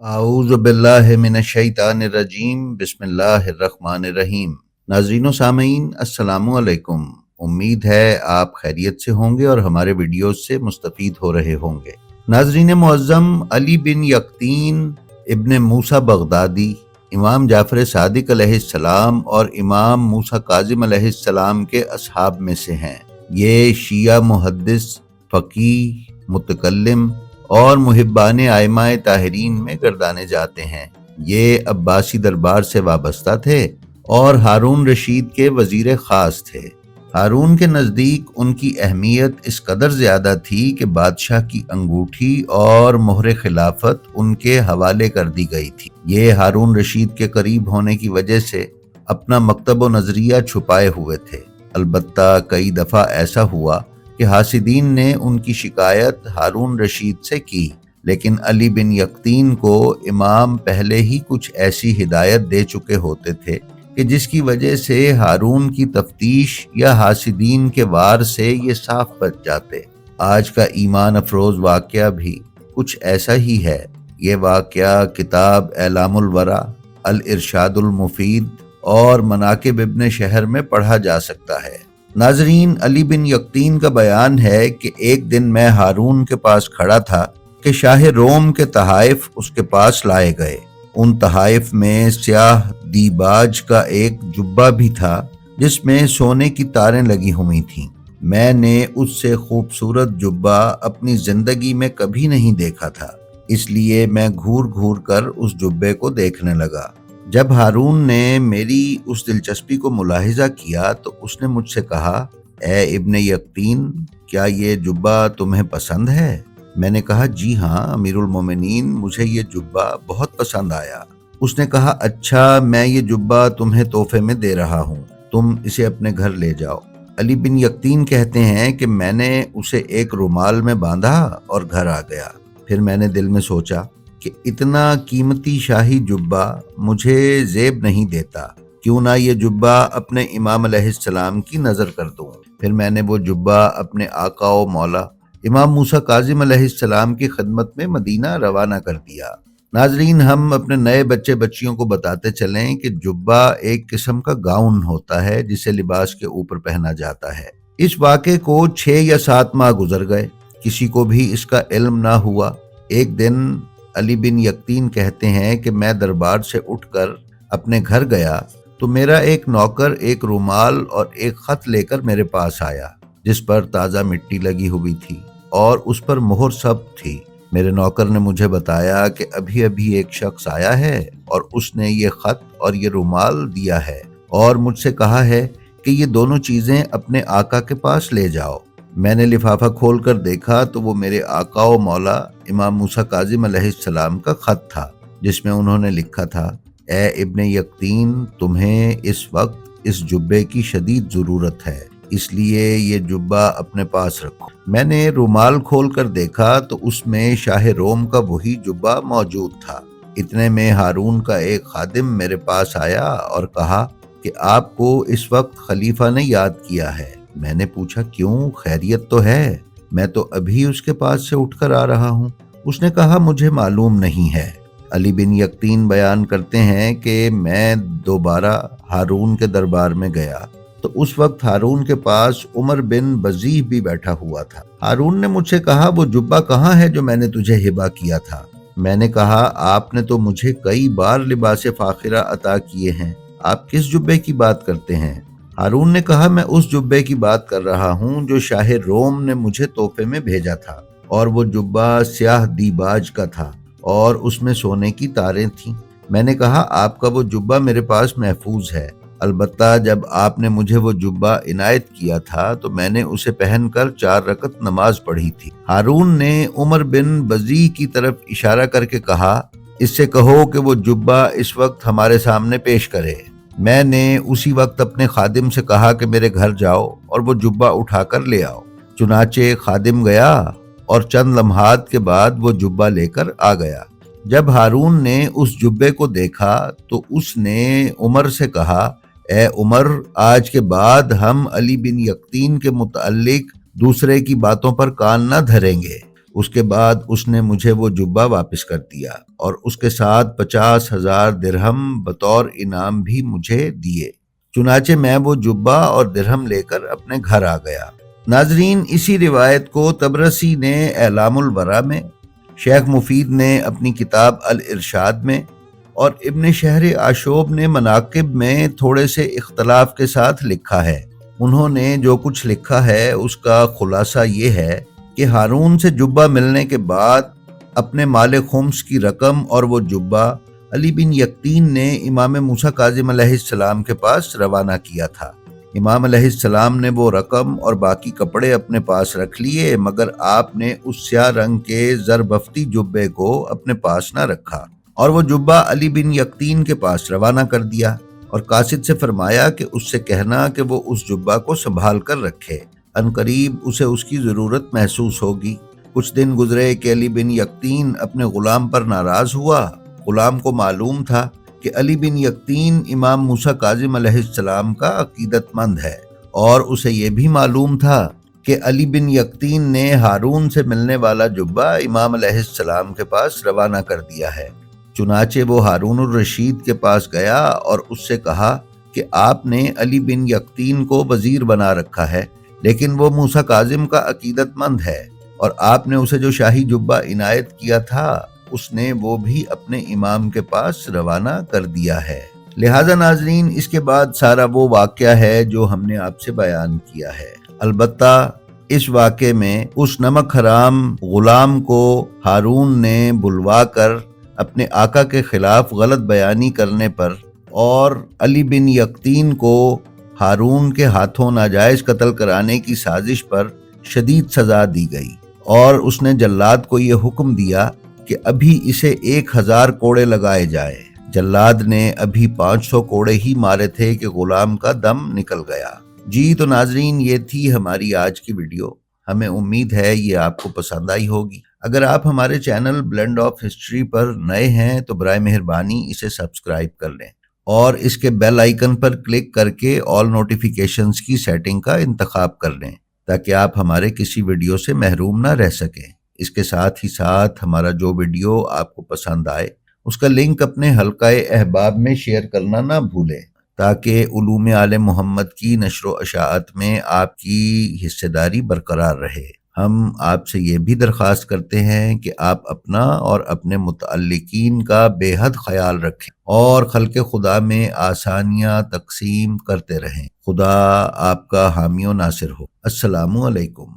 اعوذ باللہ من الشیطان الرجیم بسم اللہ الرحمن الرحیم۔ ناظرین و سامعین السلام علیکم۔ امید ہے آپ خیریت سے ہوں گے اور ہمارے ویڈیوز سے مستفید ہو رہے ہوں گے۔ ناظرین معظم، علی بن یقطین ابن موسیٰ بغدادی امام جعفر صادق علیہ السلام اور امام موسیٰ کاظم علیہ السلام کے اصحاب میں سے ہیں۔ یہ شیعہ محدث، فقیہ، متکلم اور محبان ائمہ طاہرین میں گردانے جاتے ہیں۔ یہ عباسی دربار سے وابستہ تھے اور ہارون رشید کے وزیر خاص تھے۔ ہارون کے نزدیک ان کی اہمیت اس قدر زیادہ تھی کہ بادشاہ کی انگوٹھی اور مہر خلافت ان کے حوالے کر دی گئی تھی۔ یہ ہارون رشید کے قریب ہونے کی وجہ سے اپنا مکتب و نظریہ چھپائے ہوئے تھے۔ البتہ کئی دفعہ ایسا ہوا کہ حاسدین نے ان کی شکایت ہارون رشید سے کی، لیکن علی بن یقطین کو امام پہلے ہی کچھ ایسی ہدایت دے چکے ہوتے تھے کہ جس کی وجہ سے ہارون کی تفتیش یا حاسدین کے وار سے یہ صاف بچ جاتے۔ آج کا ایمان افروز واقعہ بھی کچھ ایسا ہی ہے۔ یہ واقعہ کتاب اعلام الورع، الارشاد المفید اور مناقب ابن شہر میں پڑھا جا سکتا ہے۔ ناظرین، علی بن یقطین کا بیان ہے کہ ایک دن میں ہارون کے پاس کھڑا تھا کہ شاہ روم کے تحائف اس کے پاس لائے گئے۔ ان تحائف میں سیاہ دیباج کا ایک جبہ بھی تھا جس میں سونے کی تاریں لگی ہوئی تھیں۔ میں نے اس سے خوبصورت جبہ اپنی زندگی میں کبھی نہیں دیکھا تھا، اس لیے میں گھور گھور کر اس جبے کو دیکھنے لگا۔ جب ہارون نے میری اس دلچسپی کو ملاحظہ کیا تو اس نے مجھ سے کہا، اے ابن یقطین، کیا یہ جبہ تمہیں پسند ہے؟ میں نے کہا، جی ہاں امیر المومنین، مجھے یہ جبہ بہت پسند آیا۔ اس نے کہا، اچھا، میں یہ جبہ تمہیں تحفے میں دے رہا ہوں، تم اسے اپنے گھر لے جاؤ۔ علی بن یقطین کہتے ہیں کہ میں نے اسے ایک رومال میں باندھا اور گھر آ گیا۔ پھر میں نے دل میں سوچا کہ اتنا قیمتی شاہی جبہ مجھے زیب نہیں دیتا، کیوں نہ یہ جبہ اپنے امام علیہ السلام کی نظر کر دوں۔ پھر میں نے وہ جبہ اپنے آقا و مولا امام موسیٰ کاظم علیہ السلام کی خدمت میں مدینہ روانہ کر دیا۔ ناظرین، ہم اپنے نئے بچے بچیوں کو بتاتے چلیں کہ جبہ ایک قسم کا گاؤن ہوتا ہے جسے لباس کے اوپر پہنا جاتا ہے۔ اس واقعے کو 6 یا 7 ماہ گزر گئے، کسی کو بھی اس کا علم نہ ہوا۔ ایک دن علی بن یقطین کہتے ہیں کہ میں دربار سے اٹھ کر اپنے گھر گیا تو میرا ایک نوکر ایک رومال اور ایک خط لے کر میرے پاس آیا جس پر تازہ مٹی لگی ہوئی تھی اور اس پر مہر ثبت تھی۔ میرے نوکر نے مجھے بتایا کہ ابھی ابھی ایک شخص آیا ہے اور اس نے یہ خط اور یہ رومال دیا ہے اور مجھ سے کہا ہے کہ یہ دونوں چیزیں اپنے آقا کے پاس لے جاؤ۔ میں نے لفافہ کھول کر دیکھا تو وہ میرے آقا و مولا امام موسیٰ کاظم علیہ السلام کا خط تھا جس میں انہوں نے لکھا تھا، اے ابن یقطین، تمہیں اس وقت اس جبے کی شدید ضرورت ہے، اس لیے یہ جبہ اپنے پاس رکھو۔ میں نے رومال کھول کر دیکھا تو اس میں شاہ روم کا وہی جبہ موجود تھا۔ اتنے میں ہارون کا ایک خادم میرے پاس آیا اور کہا کہ آپ کو اس وقت خلیفہ نے یاد کیا ہے۔ میں نے پوچھا، کیوں، خیریت تو ہے؟ میں تو ابھی اس کے پاس سے اٹھ کر آ رہا ہوں۔ اس نے کہا، مجھے معلوم نہیں ہے۔ علی بن یقطین بیان کرتے ہیں کہ میں دوبارہ ہارون کے دربار میں گیا تو اس وقت ہارون کے پاس عمر بن بزیح بھی بیٹھا ہوا تھا۔ ہارون نے مجھ سے کہا، وہ جبہ کہاں ہے جو میں نے تجھے ہبہ کیا تھا؟ میں نے کہا، آپ نے تو مجھے کئی بار لباس فاخرہ عطا کیے ہیں، آپ کس جبے کی بات کرتے ہیں؟ ہارون نے کہا، میں اس جبے کی بات کر رہا ہوں جو شاہ روم نے مجھے تحفے میں بھیجا تھا، اور وہ جبہ سیاہ دیباج کا تھا اور اس میں سونے کی تاریں تھیں۔ میں نے کہا، آپ کا وہ جبہ میرے پاس محفوظ ہے، البتہ جب آپ نے مجھے وہ جبہ عنایت کیا تھا تو میں نے اسے پہن کر 4 رکعت نماز پڑھی تھی۔ ہارون نے عمر بن بزیح کی طرف اشارہ کر کے کہا، اس سے کہو کہ وہ جبہ اس وقت ہمارے سامنے پیش کرے۔ میں نے اسی وقت اپنے خادم سے کہا کہ میرے گھر جاؤ اور وہ جبہ اٹھا کر لے آؤ۔ چنانچہ خادم گیا اور چند لمحات کے بعد وہ جبہ لے کر آ گیا۔ جب ہارون نے اس جبے کو دیکھا تو اس نے عمر سے کہا، اے عمر، آج کے بعد ہم علی بن یقطین کے متعلق دوسرے کی باتوں پر کان نہ دھریں گے۔ اس کے بعد اس نے مجھے وہ جبہ واپس کر دیا اور اس کے ساتھ 50,000 درہم بطور انعام بھی مجھے دیے۔ چنانچہ میں وہ جبہ اور درہم لے کر اپنے گھر آ گیا۔ ناظرین، اسی روایت کو طبرسی نے اعلام البراء میں، شیخ مفید نے اپنی کتاب الارشاد میں اور ابن شہر آشوب نے مناقب میں تھوڑے سے اختلاف کے ساتھ لکھا ہے۔ انہوں نے جو کچھ لکھا ہے اس کا خلاصہ یہ ہے کہ ہارون سے جبہ ملنے کے بعد اپنے مال خمس کی رقم اور وہ جبہ علی بن یقطین نے امام موسیٰ کاظم علیہ السلام کے پاس روانہ کیا تھا۔ امام علیہ السلام نے وہ رقم اور باقی کپڑے اپنے پاس رکھ لیے، مگر آپ نے اس سیاہ رنگ کے زربفتی جبے کو اپنے پاس نہ رکھا اور وہ جبہ علی بن یقطین کے پاس روانہ کر دیا اور قاصد سے فرمایا کہ اس سے کہنا کہ وہ اس جبہ کو سنبھال کر رکھے، عنقریب اسے اس کی ضرورت محسوس ہوگی۔ کچھ دن گزرے کہ علی بن یقطین اپنے غلام پر ناراض ہوا۔ غلام کو معلوم تھا کہ علی بن یقطین امام موسیٰ کاظم علیہ السلام کا عقیدت مند ہے، اور اسے یہ بھی معلوم تھا کہ علی بن یقطین نے ہارون سے ملنے والا جبہ امام علیہ السلام کے پاس روانہ کر دیا ہے۔ چنانچہ وہ ہارون الرشید کے پاس گیا اور اس سے کہا کہ آپ نے علی بن یقطین کو وزیر بنا رکھا ہے، لیکن وہ موسیٰ کاظم کا عقیدت مند ہے، اور آپ نے اسے جو شاہی جبہ عنایت کیا تھا اس نے وہ بھی اپنے امام کے پاس روانہ کر دیا ہے۔ لہذا ناظرین، اس کے بعد سارا وہ واقعہ ہے جو ہم نے آپ سے بیان کیا ہے۔ البتہ اس واقعے میں اس نمک حرام غلام کو ہارون نے بلوا کر اپنے آقا کے خلاف غلط بیانی کرنے پر اور علی بن یقطین کو ہارون کے ہاتھوں ناجائز قتل کرانے کی سازش پر شدید سزا دی گئی، اور اس نے جلاد کو یہ حکم دیا کہ ابھی اسے 1000 کوڑے لگائے جائیں۔ جلاد نے ابھی 500 کوڑے ہی مارے تھے کہ غلام کا دم نکل گیا۔ جی تو ناظرین، یہ تھی ہماری آج کی ویڈیو۔ ہمیں امید ہے یہ آپ کو پسند آئی ہوگی۔ اگر آپ ہمارے چینل بلینڈ آف ہسٹری پر نئے ہیں تو برائے مہربانی اسے سبسکرائب کر لیں اور اس کے بیل آئیکن پر کلک کر کے آل نوٹیفیکیشنز کی سیٹنگ کا انتخاب کر لیں تاکہ آپ ہمارے کسی ویڈیو سے محروم نہ رہ سکیں۔ اس کے ساتھ ہی ساتھ ہمارا جو ویڈیو آپ کو پسند آئے اس کا لنک اپنے حلقہ احباب میں شیئر کرنا نہ بھولیں تاکہ علوم آل محمد کی نشر و اشاعت میں آپ کی حصہ داری برقرار رہے۔ ہم آپ سے یہ بھی درخواست کرتے ہیں کہ آپ اپنا اور اپنے متعلقین کا بے حد خیال رکھیں اور خلق خدا میں آسانیاں تقسیم کرتے رہیں۔ خدا آپ کا حامی و ناصر ہو۔ السلام علیکم۔